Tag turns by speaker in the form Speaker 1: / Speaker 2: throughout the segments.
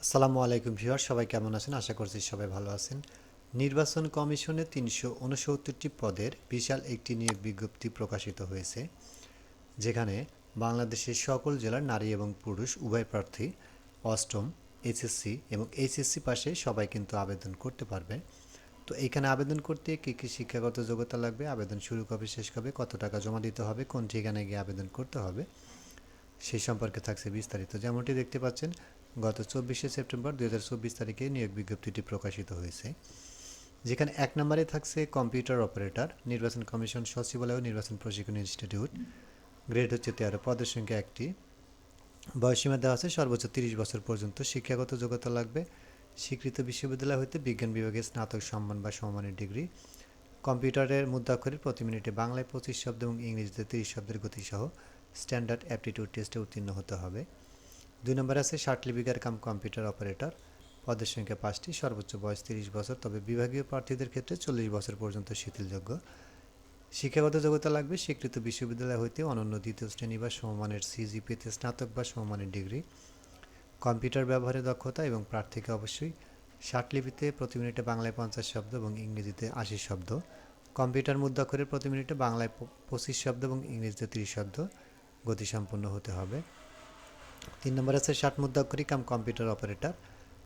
Speaker 1: আসসালামু আলাইকুম ভিউয়ার, সবাই কেমন আছেন? আশা করছি সবাই ভালো আছেন। নির্বাচন কমিশনে ৩৬৯টি পদের বিশাল একটি নিয়োগ বিজ্ঞপ্তি প্রকাশিত হয়েছে, যেখানে বাংলাদেশের সকল জেলার নারী এবং পুরুষ উভয় প্রার্থী অষ্টম, এসএসসি এবং এইচএসসি পাশে সবাই কিন্তু আবেদন করতে পারবে। তো এইখানে আবেদন করতে কী কী শিক্ষাগত যোগ্যতা লাগবে, আবেদন শুরু কবে শেষ কবে, কত টাকা জমা দিতে হবে, কোন ঠিকানায় গিয়ে আবেদন করতে হবে, সেই সম্পর্কে থাকছে বিস্তারিত। যেমনটি দেখতে পাচ্ছেন, গত 24শে সেপ্টেম্বর 2024 তারিখে নিয়োগ বিজ্ঞপ্তিটি প্রকাশিত হয়েছে, যেখানে 1 নম্বরে থাকছে কম্পিউটার অপারেটর, নির্বাচন কমিশন সচিবালয় ও নির্বাচন প্রশিক্ষণ ইনস্টিটিউট, গ্রেড হচ্ছে 13, পদের সংখ্যা 1টি, বয়সীমা দেওয়া আছে সর্বোচ্চ 30 বছর পর্যন্ত। শিক্ষাগত যোগ্যতা লাগবে স্বীকৃত বিশ্ববিদ্যালয় হতে বিজ্ঞান বিভাগে স্নাতক সম্মান বা সমমানের ডিগ্রি, কম্পিউটারের মুদ্রাক্ষরের প্রতি মিনিটে বাংলায় 25 শব্দ এবং ইংরেজিতে 30 শব্দের গতিসহ স্ট্যান্ডার্ড অ্যাপটিটিউড টেস্টে উত্তীর্ণ হতে হবে। 2 নম্বর আছে সার্টিফিকেট কাম কম্পিউটার অপারেটর, পদের সংখ্যা 5টি, সর্বোচ্চ বয়স 30 বছর, তবে বিভাগীয় প্রার্থীদের ক্ষেত্রে 40 বছর পর্যন্ত শিথিলযোগ্য। শিক্ষাগত যোগ্যতা লাগবে স্বীকৃত বিশ্ববিদ্যালয় হইতে অনন্য দ্বিতীয় শ্রেণী বা সমমানের সিজিপিএতে স্নাতক বা সমমানের ডিগ্রি, কম্পিউটার ব্যবহারে দক্ষতা এবং প্রার্থীকে অবশ্যই ষাটলিপিতে প্রতি মিনিটে বাংলায় 50 শব্দ এবং ইংরেজিতে 80 শব্দ, কম্পিউটার মুদ্রাক্ষরে প্রতি মিনিটে বাংলায় 25 শব্দ এবং ইংরেজিতে 30 শব্দ গতিসম্পন্ন হতে হবে। 3 নম্বর আছে 60 মুদ্রাক্ষরী কাম কম্পিউটার অপারেটর,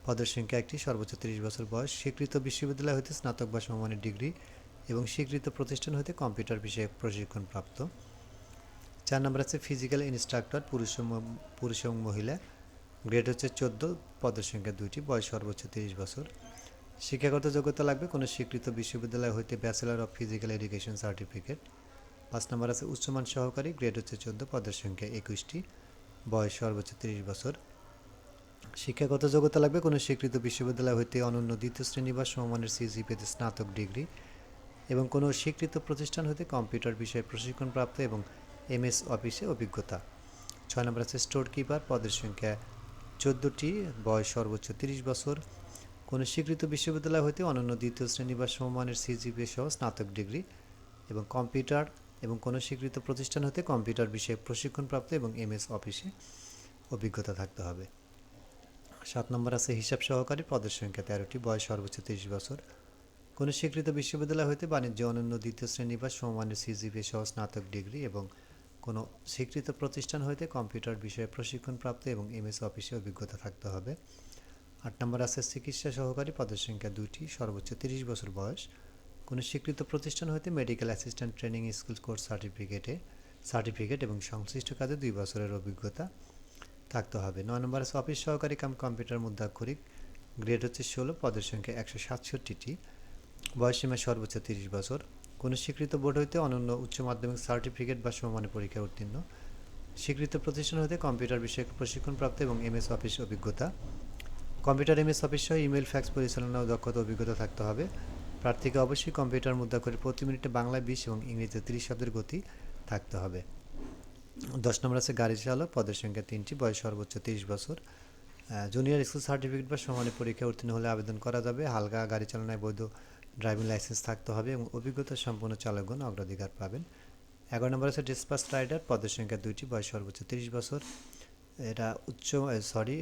Speaker 1: পদের সংখ্যা 1টি, সর্বোচ্চ 30 বছর বয়স, স্বীকৃত বিশ্ববিদ্যালয় হতে স্নাতক বা সমমানের ডিগ্রি এবং স্বীকৃত প্রতিষ্ঠান হতে কম্পিউটার বিষয়ে প্রশিক্ষণপ্রাপ্ত। 4 নম্বর আছে ফিজিক্যাল ইনস্ট্রাক্টর, পুরুষ এবং মহিলা, গ্রেড হচ্ছে 14, পদের সংখ্যা 2টি, বয়স সর্বোচ্চ 30 বছর। শিক্ষাগত যোগ্যতা লাগবে কোনো স্বীকৃত বিশ্ববিদ্যালয় হইতে bachelor of physical education certificate. 5 নম্বর আছে উচ্চমান সহকারী, গ্রেড হচ্ছে 14, পদের সংখ্যা 21টি, বয়স সর্বোচ্চ 30 বছর। শিক্ষাগত যোগ্যতা লাগবে কোনো স্বীকৃত বিশ্ববিদ্যালয় হইতে অনন্য দ্বিতীয় শ্রেণী বা সমমানের সিজিপিএতে স্নাতক ডিগ্রি এবং কোনো স্বীকৃত প্রতিষ্ঠান হতে কম্পিউটার বিষয়ে প্রশিক্ষণপ্রাপ্ত এবং এমএস অফিসে অভিজ্ঞতা। 6 নম্বর আছে স্টোর কিপার, পদের সংখ্যা 14টি, বয়স সর্বোচ্চ 30 বছর, কোনো স্বীকৃত বিশ্ববিদ্যালয় হইতে অনন্য দ্বিতীয় শ্রেণী বা সমমানের সিজিপিএ সহ স্নাতক ডিগ্রি এবং কম্পিউটার এবং কোনো স্বীকৃত প্রতিষ্ঠান হতে কম্পিউটার বিষয়ে প্রশিক্ষণপ্রাপ্ত এবং এমএস অফিসে অভিজ্ঞতা থাকতে হবে। 7 নম্বর আছে হিসাব সহকারী, পদের সংখ্যা 13টি, বয়স সর্বোচ্চ 30 বছর, কোনো স্বীকৃত বিশ্ববিদ্যালয় হইতে বাণিজ্য অনন্য দ্বিতীয় শ্রেণী বা সমমানের সিজিপিএ সহ স্নাতক ডিগ্রি এবং কোনো স্বীকৃত প্রতিষ্ঠান হইতে কম্পিউটার বিষয়ে প্রশিক্ষণপ্রাপ্ত এবং এমএস অফিসে অভিজ্ঞতা থাকতে হবে। 8 নম্বর আছে চিকিৎসা সহকারী, পদের সংখ্যা 2টি, সর্বোচ্চ 30 বছর বয়স, কোনো স্বীকৃত প্রতিষ্ঠান হইতে medical assistant training school course certificate এবং সংশ্লিষ্ট কাজে 2 বছরের অভিজ্ঞতা থাকতে হবে। 9 নম্বর আছে অফিস সহকারী কাম কম্পিউটার মুদ্রাক্ষরিক, গ্রেড হচ্ছে 16, পদের সংখ্যা 167টি, বয়সসীমা সর্বোচ্চ 30 বছর, কোনো স্বীকৃত বোর্ড হইতে অনন্য উচ্চ মাধ্যমিক সার্টিফিকেট বা সমমানের পরীক্ষায় উত্তীর্ণ, স্বীকৃত প্রতিষ্ঠান হইতে কম্পিউটার বিষয়ে প্রশিক্ষণপ্রাপ্ত এবং এমএস অফিস অভিজ্ঞতা, কম্পিউটার এমএস অফিস সহ ইমেল ফ্যাক্স পরিচালনা ও দক্ষতা অভিজ্ঞতা থাকতে হবে। প্রার্থীকে অবশ্যই কম্পিউটার মুদ্রাক্ষরে প্রতি মিনিটে বাংলায় 20 এবং ইংরেজিতে 30 শব্দের গতি থাকতে হবে। 10 নম্বর আছে গাড়ি চালক, পদের সংখ্যা 3টি, বয়স সর্বোচ্চ 30 বছর, জুনিয়র স্কুল সার্টিফিকেট বা সমানের পরীক্ষায় উত্তীর্ণ হলে আবেদন করা যাবে। হালকা গাড়ি চালনায় বৈধ ড্রাইভিং লাইসেন্স থাকতে হবে এবং অভিজ্ঞতা সম্পন্ন চালকগণ অগ্রাধিকার পাবেন। 11 নম্বর আছে ডিসপাস রাইডার, পদের সংখ্যা 2টি, বয়স সর্বোচ্চ 30 বছর,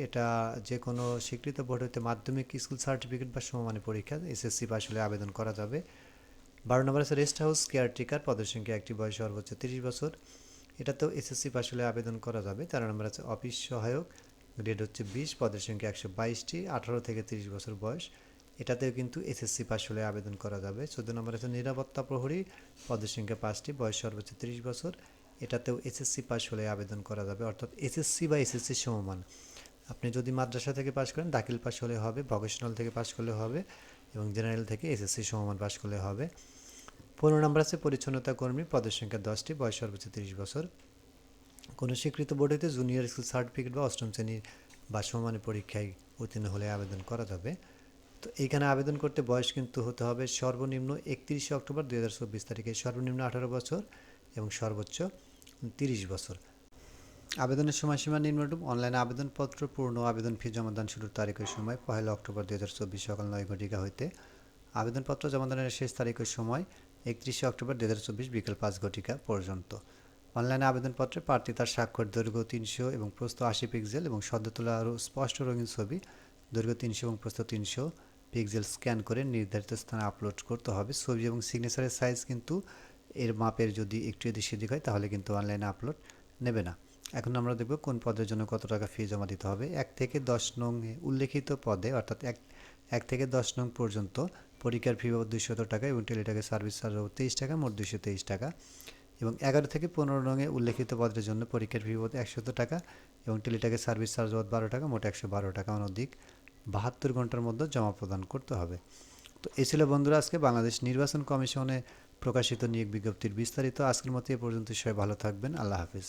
Speaker 1: এটা যে কোনো স্বীকৃত বোর্ড হতে মাধ্যমিক স্কুল সার্টিফিকেট বা সমমানের পরীক্ষা এসএসসি পাস হলে আবেদন করা যাবে। 12 নম্বর আছে রেস্ট হাউস কেয়ারটেকার, পদের সংখ্যা 1টি, বয়স সর্বোচ্চ 30 বছর, এটাতেও এসএসসি পাস হলে আবেদন করা যাবে। 13 নম্বর আছে অফিস সহায়ক, গ্রেড হচ্ছে 20, পদের সংখ্যা 122টি, 18 থেকে 30 বছর বয়স, এটাতেও কিন্তু এসএসসি পাস হলে আবেদন করা যাবে। 14 নম্বর আছে নিরাপত্তা প্রহরী, পদের সংখ্যা 5টি, বয়স সর্বোচ্চ 30 বছর, এটাতেও এসএসসি পাস হলে আবেদন করা যাবে, অর্থাৎ এসএসসি বা এসএসসি সমমান। আপনি যদি মাদ্রাসা থেকে পাস করেন দাখিল পাস হলে হবে, ভকেশনাল থেকে পাস করলে হবে এবং জেনারেল থেকে এসএসসি সমমান পাস করলে হবে। 15 নম্বর আছে পরিচ্ছন্নতা কর্মী, পদের সংখ্যা 10টি, বয়স সর্বোচ্চ 30 বছর, কোনো স্বীকৃত বোর্ড হইতে জুনিয়র স্কুল সার্টিফিকেট বা অষ্টম শ্রেণীর বা সমমানের পরীক্ষায় উত্তীর্ণ হলে আবেদন করা যাবে। তো এইখানে আবেদন করতে বয়স কিন্তু হতে হবে সর্বনিম্ন 31 অক্টোবর 2024 তারিখে, সর্বনিম্ন 18 বছর এবং সর্বোচ্চ 30 বছর। আবেদনের সময়সীমা নিম্নরূপ: অনলাইনে আবেদনপত্র পূর্ণ, আবেদন ফি জমাদান শুরুর তারিখের সময় 1 অক্টোবর 2024 সকাল 9 ঘটিকা হইতে, আবেদনপত্র জমাদানের শেষ তারিখের সময় 31 অক্টোবর 2024 বিকেল 5 ঘটিকা পর্যন্ত। অনলাইনে আবেদনপত্রে প্রার্থী তার স্বাক্ষর, দৈর্ঘ্য 300 এবং প্রস্থ 80 পিক্সেল এবং সদ্য তোলা আরও স্পষ্ট রঙিন ছবি দৈর্ঘ্য 300 এবং প্রস্থ 300 পিক্সেল স্ক্যান করে নির্ধারিত স্থানে আপলোড করতে হবে। ছবি এবং সিগনেচারের সাইজ কিন্তু এর মাপের যদি একটু এদিক সেদিক হয় তাহলে কিন্তু অনলাইনে আপলোড নেবে না। এখন আমরা দেখব কোন পদের জন্য কত টাকা ফি জমা দিতে হবে। 1 থেকে 10 নং উল্লেখিত পদে অর্থাৎ 1 থেকে 10 নং পর্যন্ত পরীক্ষার ফি বাবদ 200 টাকা এবং টেলিটকের সার্ভিস চার্জ বাবদ 23 টাকা, মোট 223 টাকা। এবং 11 থেকে 15 নং উল্লেখিত পদের জন্য পরীক্ষার ফি বাবদ 100 টাকা এবং টেলিটকের সার্ভিস চার্জ বাবদ 12 টাকা, মোট 112 টাকা। অনধিক 72 ঘন্টার মধ্যে জমা প্রদান করতে হবে। তো এই ছিল বন্ধুরা আজকে বাংলাদেশ নির্বাচন কমিশনে প্রকাশিত নিয়োগ বিজ্ঞপ্তির বিস্তারিত। আজকের মতো এ পর্যন্ত, সবাই ভালো থাকবেন। আল্লাহ হাফিজ।